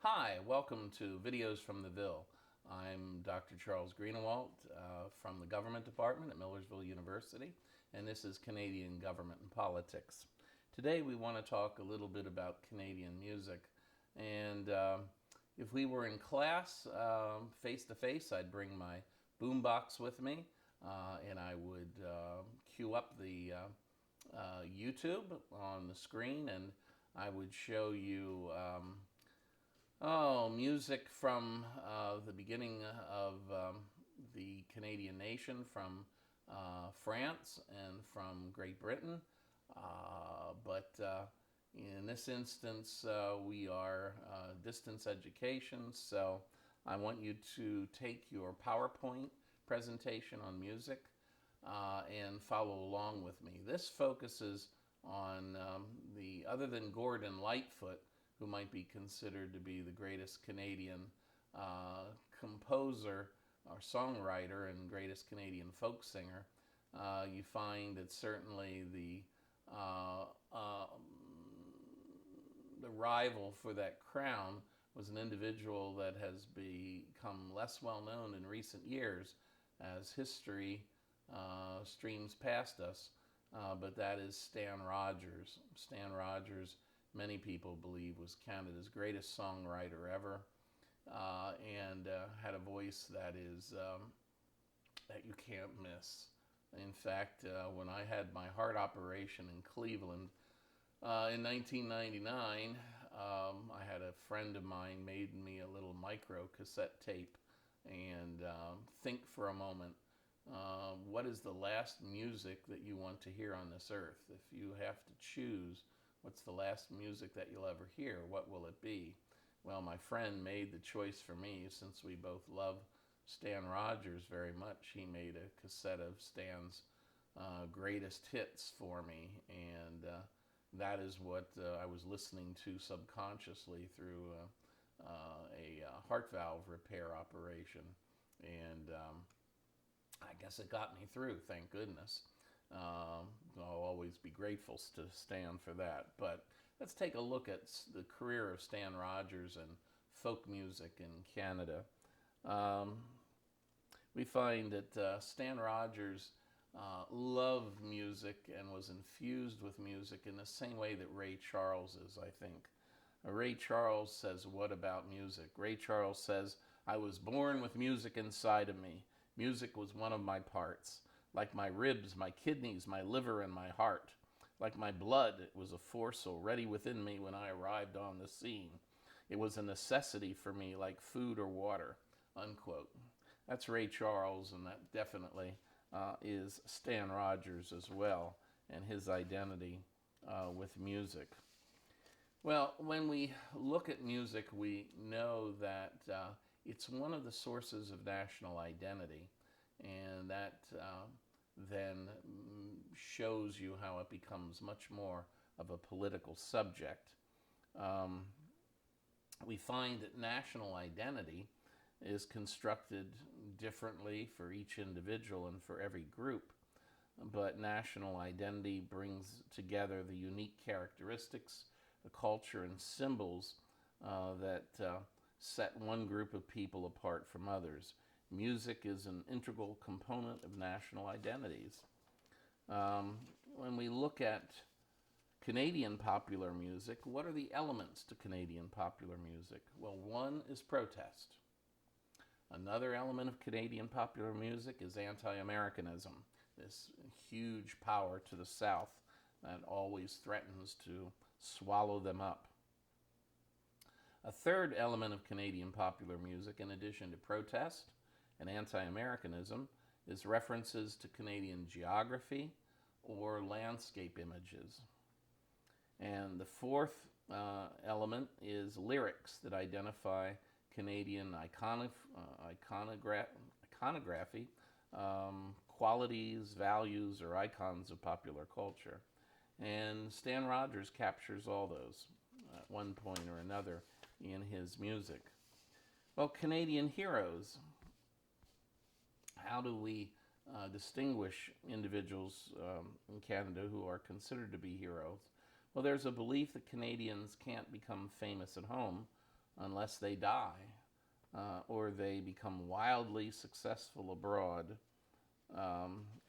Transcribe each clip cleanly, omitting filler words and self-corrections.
Hi, welcome to Videos from the Ville. I'm Dr. Charles Greenewalt from the Government Department at Millersville University, and this is Canadian Government and Politics. Today we want to talk a little bit about Canadian music, and if we were in class face to face, I'd bring my boombox with me, and I would cue up the YouTube on the screen, and I would show you music from the beginning of the Canadian nation, from France and from Great Britain. But in this instance, we are distance education, so I want you to take your PowerPoint presentation on music and follow along with me. This focuses on other than Gordon Lightfoot, who might be considered to be the greatest Canadian composer or songwriter and greatest Canadian folk singer. You find that certainly the rival for that crown was an individual that has become less well known in recent years as history streams past us, but that is Stan Rogers. Stan Rogers, many people believe, was Canada's greatest songwriter ever, and had a voice that is that you can't miss. In fact, when I had my heart operation in Cleveland in 1999, I had a friend of mine made me a little micro cassette tape, and think for a moment, what is the last music that you want to hear on this earth? If you have to choose, what's the last music that you'll ever hear? What will it be? Well, my friend made the choice for me, since we both love Stan Rogers very much. He made a cassette of Stan's greatest hits for me, and that is what I was listening to subconsciously through a heart valve repair operation. And I guess it got me through, thank goodness. I'll always be grateful to Stan for that. But let's take a look at the career of Stan Rogers and folk music in Canada. We find that Stan Rogers loved music and was infused with music in the same way that Ray Charles is, I think. Ray Charles says, "What about music?" Ray Charles says, "I was born with music inside of me. Music was one of my parts. Like my ribs, my kidneys, my liver, and my heart. Like my blood, it was a force already within me when I arrived on the scene. It was a necessity for me, like food or water." Unquote. That's Ray Charles, and that definitely is Stan Rogers as well, and his identity with music. Well, when we look at music, we know that it's one of the sources of national identity, and that then shows you how it becomes much more of a political subject. We find that national identity is constructed differently for each individual and for every group, but national identity brings together the unique characteristics, the culture, and symbols that set one group of people apart from others. Music is an integral component of national identities. When we look at Canadian popular music, what are the elements to Canadian popular music? Well, one is protest. Another element of Canadian popular music is anti-Americanism, this huge power to the South that always threatens to swallow them up. A third element of Canadian popular music, in addition to protest and anti-Americanism, is references to Canadian geography or landscape images. And the fourth element is lyrics that identify Canadian iconography, qualities, values, or icons of popular culture. And Stan Rogers captures all those at one point or another in his music. Well, Canadian heroes. How do we distinguish individuals in Canada who are considered to be heroes? Well, there's a belief that Canadians can't become famous at home unless they die or they become wildly successful abroad.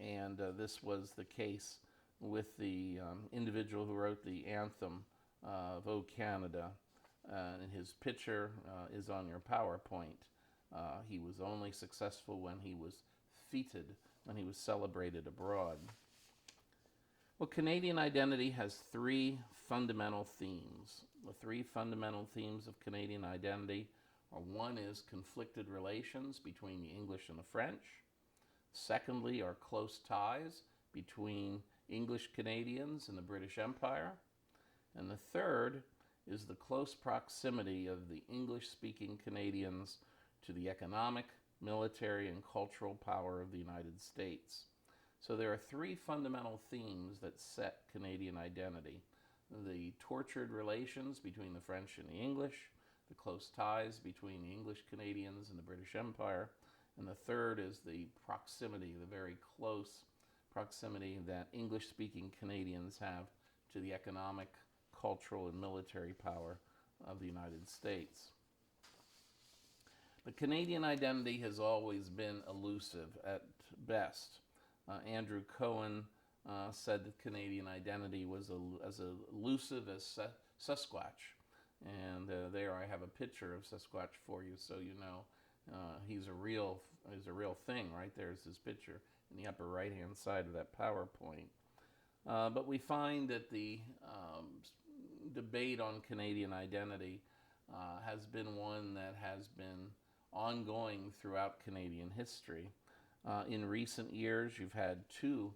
And this was the case with the individual who wrote the anthem of O Canada. And his picture is on your PowerPoint. He was only successful when he was feted, when he was celebrated abroad. Well, Canadian identity has three fundamental themes. The three fundamental themes of Canadian identity are: one is conflicted relations between the English and the French. Secondly, are close ties between English Canadians and the British Empire. And the third is the close proximity of the English-speaking Canadians to the economic, military, and cultural power of the United States. So there are three fundamental themes that set Canadian identity: the tortured relations between the French and the English, the close ties between the English Canadians and the British Empire, and the third is the proximity, the very close proximity that English-speaking Canadians have to the economic, cultural, and military power of the United States. The Canadian identity has always been elusive at best. Andrew Cohen said that Canadian identity was as elusive as Sasquatch. And there I have a picture of Sasquatch for you, so you know he's a real thing. Right there's his picture in the upper right-hand side of that PowerPoint. But we find that the debate on Canadian identity has been one that has been ongoing throughout Canadian history. In recent years, you've had two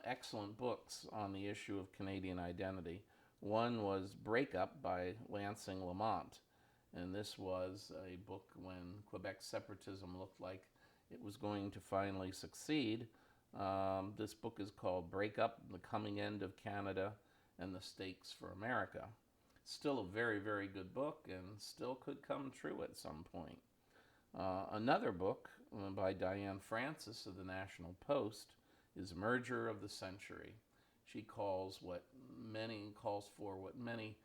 excellent books on the issue of Canadian identity. One was Breakup by Lansing Lamont, and this was a book when Quebec separatism looked like it was going to finally succeed. This book is called Breakup: The Coming End of Canada and the Stakes for America. Still a very, very good book and still could come true at some point. Another book by Diane Francis of the National Post is Merger of the Century. She calls for what many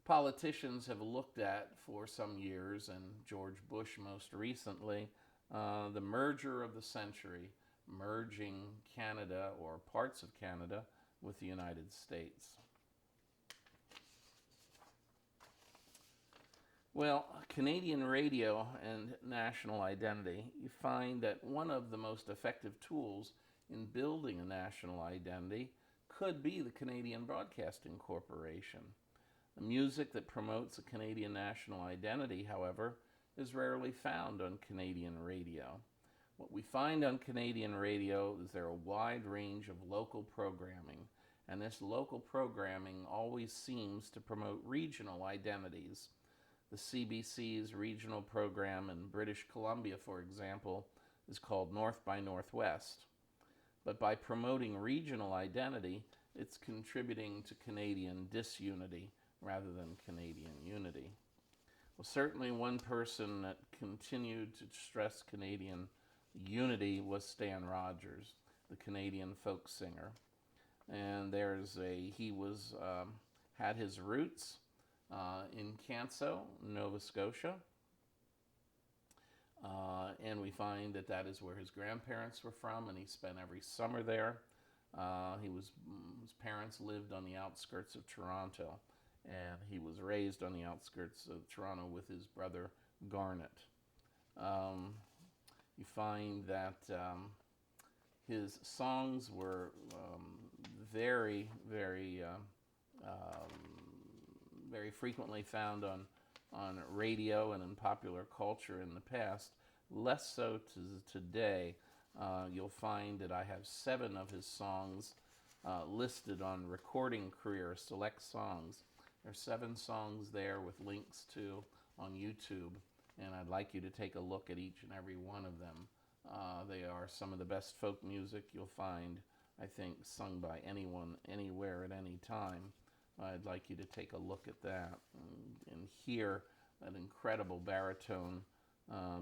politicians have looked at for some years, and George Bush most recently, the merger of the century, merging Canada or parts of Canada with the United States. Well, Canadian radio and national identity, you find that one of the most effective tools in building a national identity could be the Canadian Broadcasting Corporation. The music that promotes a Canadian national identity, however, is rarely found on Canadian radio. What we find on Canadian radio is there a wide range of local programming, and this local programming always seems to promote regional identities. The CBC's regional program in British Columbia, for example, is called North by Northwest. But by promoting regional identity, it's contributing to Canadian disunity rather than Canadian unity. Well, certainly one person that continued to stress Canadian unity was Stan Rogers, the Canadian folk singer. And he had his roots in Canso, Nova Scotia. And we find that is where his grandparents were from, and he spent every summer there. His parents lived on the outskirts of Toronto, and he was raised on the outskirts of Toronto with his brother Garnet. You find that his songs were very, very very frequently found on radio and in popular culture in the past, less so today. You'll find that I have 7 of his songs listed on Recording Career Select Songs. There are 7 songs there with links to on YouTube, and I'd like you to take a look at each and every one of them. They are some of the best folk music you'll find, I think, sung by anyone, anywhere, at any time. I'd like you to take a look at that and hear an incredible baritone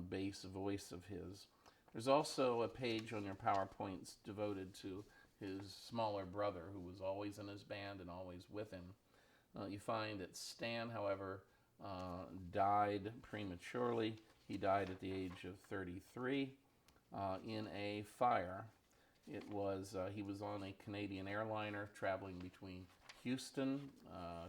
bass voice of his. There's also a page on your PowerPoints devoted to his smaller brother, who was always in his band and always with him. You find that Stan, however, died prematurely. He died at the age of 33 in a fire. He was on a Canadian airliner traveling between Houston,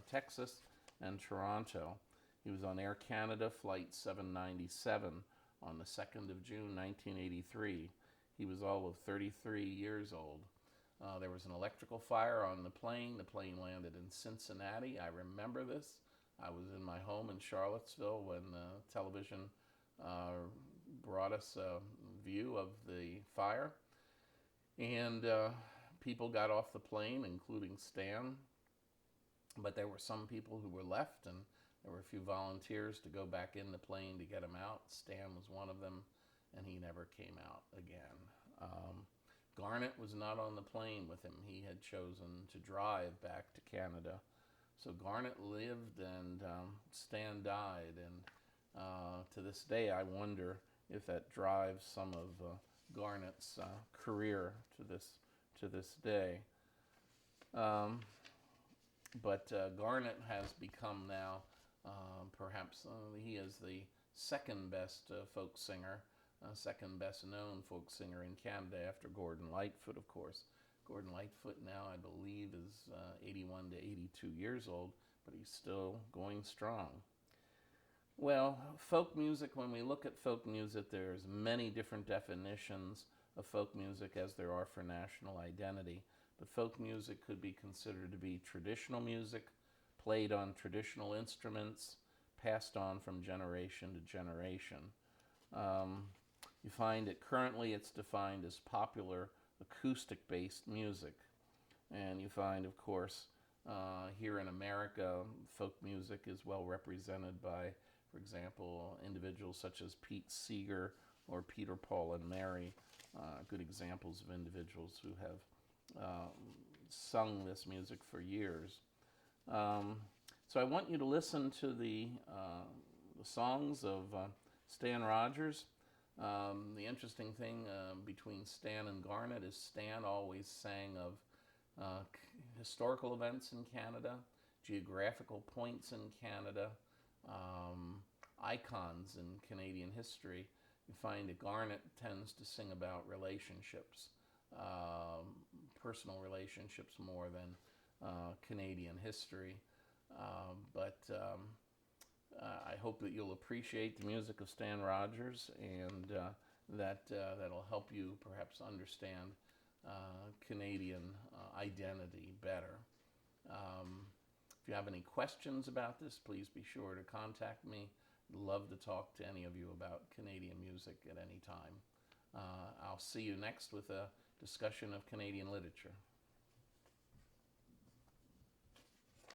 Texas, and Toronto. He was on Air Canada Flight 797 on the 2nd of June, 1983. He was all of 33 years old. There was an electrical fire on the plane. The plane landed in Cincinnati. I remember this. I was in my home in Charlottesville when the television brought us a view of the fire. And people got off the plane, including Stan. But there were some people who were left, and there were a few volunteers to go back in the plane to get him out. Stan was one of them, and he never came out again. Garnet was not on the plane with him. He had chosen to drive back to Canada. So Garnet lived and Stan died. And to this day, I wonder if that drives some of Garnet's career to this day. But Garnet has become now perhaps he is the second best folk singer, second best known folk singer in Canada after Gordon Lightfoot, of course. Gordon Lightfoot now, I believe, is 81 to 82 years old, but he's still going strong. Well, folk music, when we look at folk music, there's many different definitions of folk music as there are for national identity. But folk music could be considered to be traditional music, played on traditional instruments, passed on from generation to generation. You find it currently it's defined as popular acoustic-based music. And you find, of course, here in America, folk music is well represented by, for example, individuals such as Pete Seeger or Peter, Paul, and Mary, good examples of individuals who have sung this music for years. So I want you to listen to the songs of Stan Rogers. The interesting thing between Stan and Garnet is Stan always sang of historical events in Canada, geographical points in Canada, icons in Canadian history. You find that Garnet tends to sing about relationships, personal relationships more than Canadian history. But I hope that you'll appreciate the music of Stan Rogers, and that'll help you perhaps understand Canadian identity better. If you have any questions about this, please be sure to contact me. I'd love to talk to any of you about Canadian music at any time. I'll see you next with a discussion of Canadian literature.